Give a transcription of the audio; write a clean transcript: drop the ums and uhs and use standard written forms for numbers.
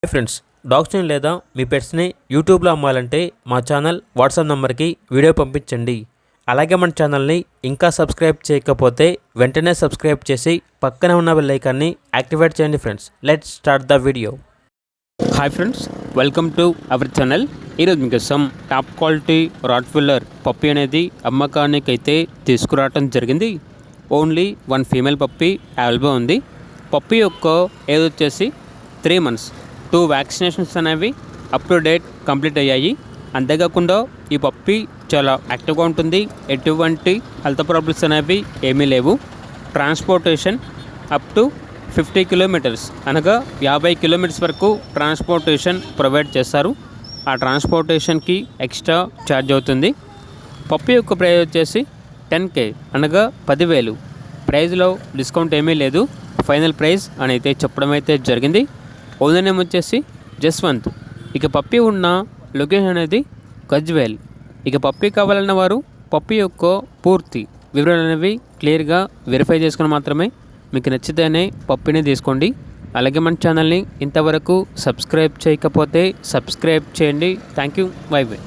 Hi friends, డాగ్స్ని లేదా మీ పెట్స్ని యూట్యూబ్లో అమ్మాలంటే మా ఛానల్ వాట్సాప్ నెంబర్కి వీడియో పంపించండి. అలాగే మన ఛానల్ని ఇంకా సబ్స్క్రైబ్ చేయకపోతే వెంటనే సబ్స్క్రైబ్ చేసి పక్కనే ఉన్న బెల్ ఐకాన్ని యాక్టివేట్ చేయండి. Friends, let's start the video. Hi friends, welcome to our channel. ఈరోజు మీకోసం టాప్ క్వాలిటీ రాట్వీలర్ పప్పీ అనేది అమ్మకానికి అయితే తీసుకురావడం జరిగింది. ఓన్లీ 1 ఫీమేల్ పప్పీ అవైలబుల్ ఉంది. పప్పీ యొక్క ఏజ్ వచ్చేసి 3 months. 2 వ్యాక్సినేషన్స్ అనేవి అప్ టు డేట్ కంప్లీట్ అయ్యాయి. అంతేకాకుండా ఈ పప్పీ చాలా యాక్టివ్గా ఉంటుంది. ఎటువంటి హెల్త్ ప్రాబ్లమ్స్ అనేవి ఏమీ లేవు. ట్రాన్స్పోర్టేషన్ అప్ టు 50 kilometers అనగా 50 kilometers వరకు ట్రాన్స్పోర్టేషన్ ప్రొవైడ్ చేస్తారు. ఆ ట్రాన్స్పోర్టేషన్కి ఎక్స్ట్రా ఛార్జ్ అవుతుంది. పప్పీ యొక్క ప్రైస్ వచ్చేసి 10K అనగా 10,000. ప్రైస్లో డిస్కౌంట్ ఏమీ లేదు. ఫైనల్ ప్రైస్ అని అయితే చెప్పడం అయితే జరిగింది. ఓనర్ నేమ్ వచ్చేసి జస్వంత్. ఇక పప్పీ ఉన్న లొకేషన్ అనేది గజ్వేల్. ఇక పప్పీ కావాలన్న వారు పప్పీ యొక్క పూర్తి వివరాలు అనేవి క్లియర్గా వెరిఫై చేసుకుని మాత్రమే మీకు నచ్చితేనే పప్పీని తీసుకోండి. అలాగే మన ఛానల్ని ఇంతవరకు సబ్స్క్రైబ్ చేయకపోతే సబ్స్క్రైబ్ చేయండి. Thank you. By by.